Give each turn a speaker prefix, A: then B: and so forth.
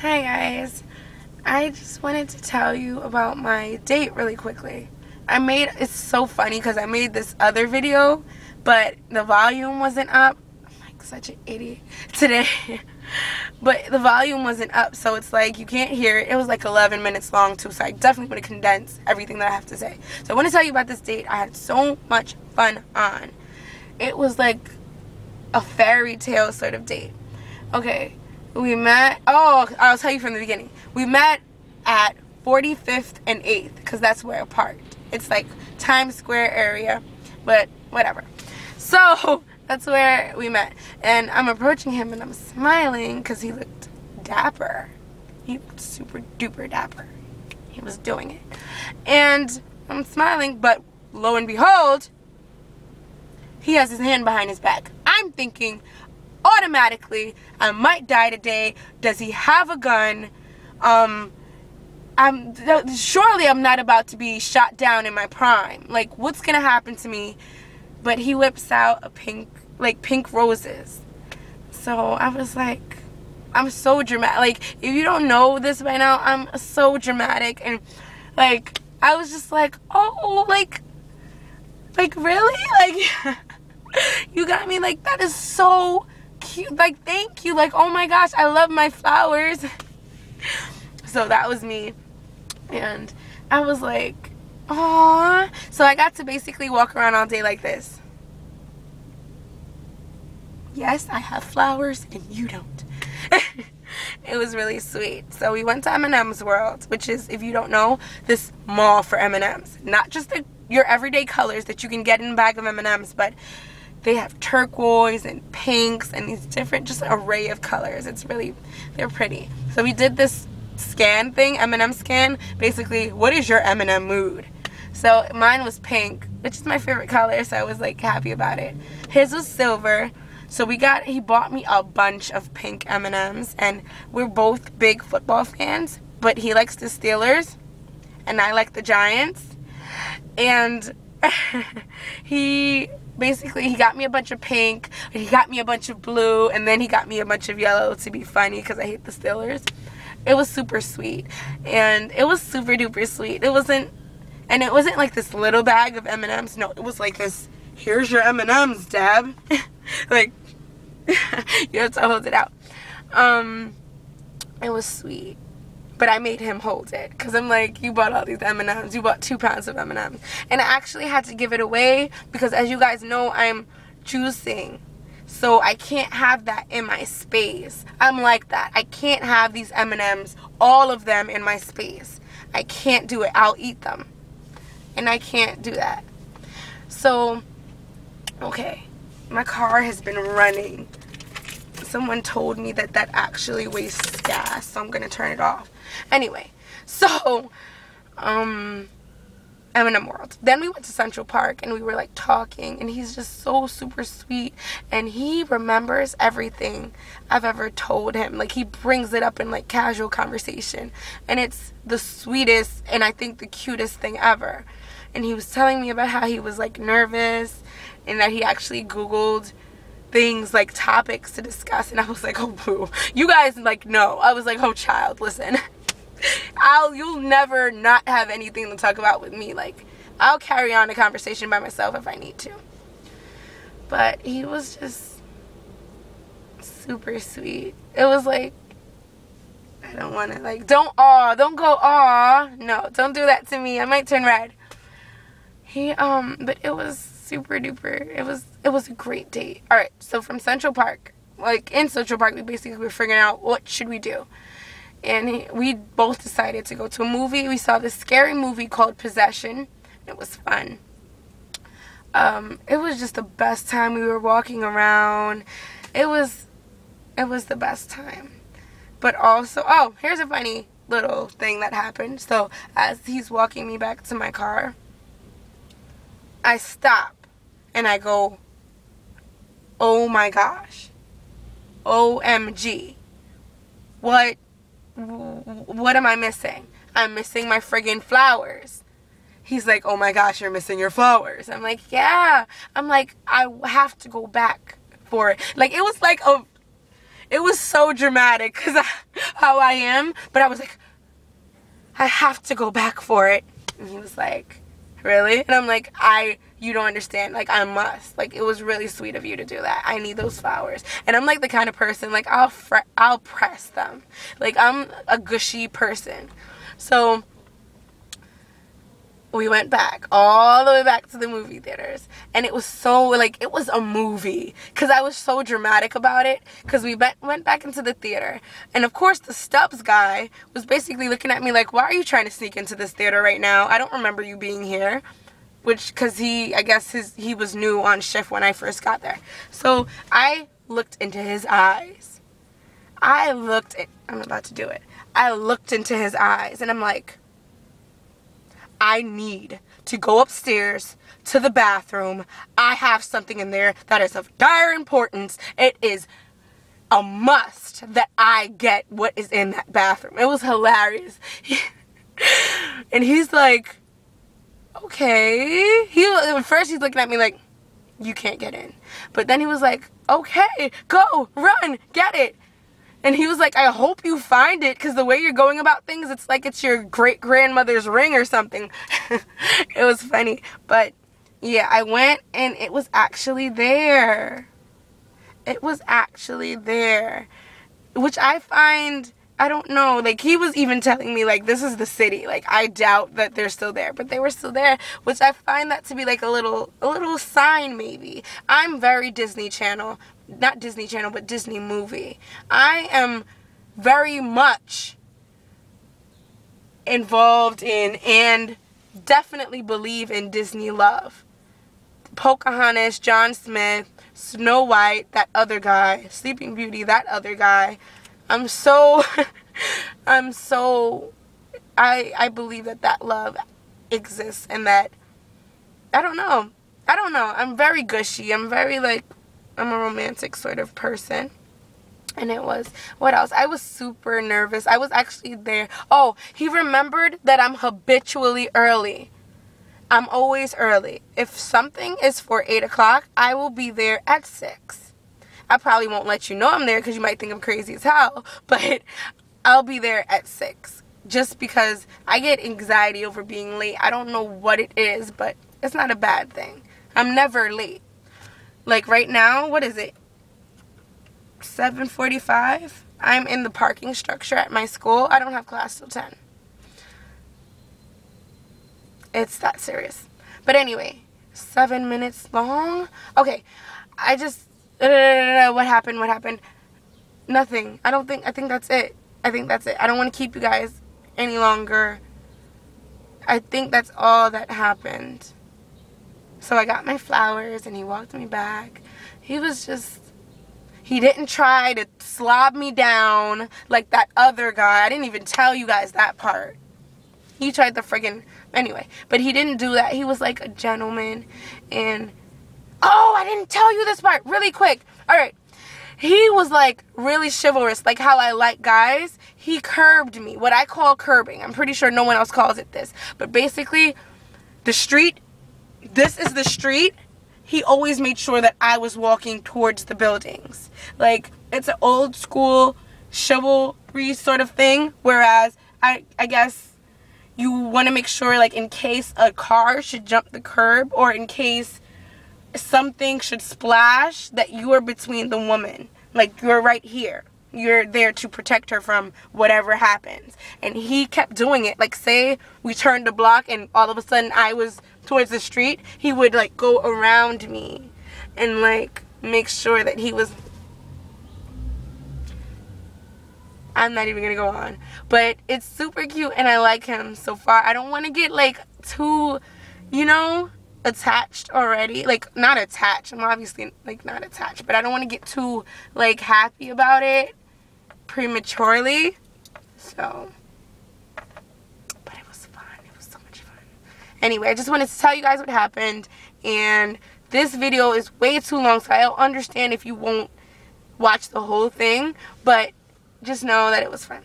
A: Hi guys, I just wanted to tell you about my date really quickly. It's so funny because I made this other video, but the volume wasn't up. I'm like such an idiot today. But the volume wasn't up, so it's like you can't hear it. It was like 11 minutes long too, so I definitely want to condense everything that I have to say. So I want to tell you about this date I had so much fun on. It was like a fairy tale sort of date. Okay. We met, I'll tell you from the beginning. We met at 45th and 8th, because that's where I parked. It's like Times Square area, but whatever. So, that's where we met. And I'm approaching him and I'm smiling because he looked dapper. He looked super duper dapper. He was doing it. And I'm smiling, but lo and behold, he has his hand behind his back. I'm thinking, automatically, I might die today. Does he have a gun? Surely I'm not about to be shot down in my prime. Like, what's gonna happen to me? But he whips out a pink roses. So I was like, I'm so dramatic. Like, if you don't know this by now, I'm so dramatic. And like, I was just like, oh, like really? Like, you got me? Like, that is so cute. Like, thank you. Like, oh my gosh, I love my flowers. So that was me. And I was like, aww. So I got to basically walk around all day like this. Yes, I have flowers and you don't. It was really sweet. So we went to M&M's World, which is, if you don't know, this mall for M&M's. Not just your everyday colors that you can get in a bag of M&M's, but they have turquoise and pinks and these different, just an array of colors. They're pretty. So we did this scan thing, M&M scan. Basically, what is your M&M mood? So mine was pink, which is my favorite color, so I was like happy about it. His was silver. So he bought me a bunch of pink M&Ms, and we're both big football fans, but he likes the Steelers and I like the Giants. And he got me a bunch of pink, he got me a bunch of blue, and then he got me a bunch of yellow to be funny because I hate the Steelers. It was super sweet, and it was super duper sweet. It wasn't like this little bag of M&Ms. No, it was like this, here's your M&Ms, Dab. Like, you have to hold it out. It was sweet. But I made him hold it because I'm like, you bought all these M&Ms. You bought 2 pounds of M&Ms. And I actually had to give it away because, as you guys know, I'm juicing. So I can't have that in my space. I'm like that. I can't have these M&Ms, all of them in my space. I can't do it. I'll eat them. And I can't do that. So, okay. My car has been running. Someone told me that actually wastes gas, so I'm going to turn it off. Anyway, so, M&M World. Then we went to Central Park, and we were, like, talking, and he's just so super sweet, and he remembers everything I've ever told him. Like, he brings it up in, like, casual conversation, and it's the sweetest and I think the cutest thing ever. And he was telling me about how he was, like, nervous, and that he actually Googled things like topics to discuss, and I was like, oh boo, you guys like no. I was like, oh child, listen, you'll never not have anything to talk about with me. Like, I'll carry on a conversation by myself if I need to. But he was just super sweet. It was like, I don't want to, like, don't go aw, no, don't do that to me, I might turn red. But it was super duper. It was a great date. Alright, so from Central Park, like in Central Park, we basically were figuring out what should we do. And we both decided to go to a movie. We saw this scary movie called Possession. It was fun. It was just the best time. We were walking around. It was the best time. But also, here's a funny little thing that happened. So as he's walking me back to my car, I stop and I go, oh my gosh, OMG, what am I missing? I'm missing my friggin' flowers. He's like, oh my gosh, you're missing your flowers. I'm like, yeah. I'm like, I have to go back for it. Like, it was like it was so dramatic because how I am. But I was like, I have to go back for it. And he was like, really? And I'm like, you don't understand. Like, I must. Like, it was really sweet of you to do that. I need those flowers. And I'm like the kind of person, like, I'll press them. Like, I'm a gushy person. So we went back, all the way back to the movie theaters. And it was so, like, it was a movie. Because I was so dramatic about it. Because we went back into the theater. And, of course, the Stubbs guy was basically looking at me like, why are you trying to sneak into this theater right now? I don't remember you being here. Which, because I guess he was new on shift when I first got there. So I looked into his eyes. I'm about to do it. I looked into his eyes and I'm like, I need to go upstairs to the bathroom. I have something in there that is of dire importance. It is a must that I get what is in that bathroom. It was hilarious. And he's like, okay. At first he's looking at me like, you can't get in. But then he was like, okay, go, run, get it. And he was like, I hope you find it, because the way you're going about things, it's like it's your great-grandmother's ring or something. It was funny. But, yeah, I went, and it was actually there. It was actually there. Which I find, I don't know, like, he was even telling me, like, this is the city. Like, I doubt that they're still there. But they were still there, which I find that to be, like, a little sign, maybe. I'm very Disney Channel. Not Disney Channel, but Disney movie. I am very much involved in and definitely believe in Disney love. Pocahontas, John Smith, Snow White, that other guy, Sleeping Beauty, that other guy. I believe that love exists and that, I don't know. I'm very gushy. I'm a romantic sort of person. And it was, what else? I was super nervous. I was actually there. Oh, he remembered that I'm habitually early. I'm always early. If something is for 8 o'clock, I will be there at 6. I probably won't let you know I'm there because you might think I'm crazy as hell. But I'll be there at 6. Just because I get anxiety over being late. I don't know what it is, but it's not a bad thing. I'm never late. Like right now, what is it? 7:45? I'm in the parking structure at my school. I don't have class till 10. It's that serious. But anyway, 7 minutes long? Okay, I just, what happened? Nothing. I think that's it. I don't want to keep you guys any longer. I think that's all that happened. So I got my flowers and he walked me back. He didn't try to slob me down like that other guy. I didn't even tell you guys that part. He tried to anyway, but he didn't do that. He was like a gentleman. And, oh, I didn't tell you this part really quick. All right. He was like really chivalrous, like how I like guys. He curbed me, what I call curbing. I'm pretty sure no one else calls it this. But basically, this is the street. He always made sure that I was walking towards the buildings. Like, it's an old school chivalry sort of thing. Whereas, I guess you want to make sure, like, in case a car should jump the curb or in case something should splash, that you are between the woman. Like, you're right here. You're there to protect her from whatever happens. And he kept doing it. Like, say we turned the block and all of a sudden I was towards the street, he would like go around me and like make sure that he was, I'm not even gonna go on, but it's super cute and I like him so far. I don't want to get like too, attached already. Like, not attached. I'm obviously like not attached, but I don't want to get too like happy about it prematurely. So, but it was fun. It was so much fun. Anyway, I just wanted to tell you guys what happened, and this video is way too long, so I'll understand if you won't watch the whole thing, but just know that it was fun.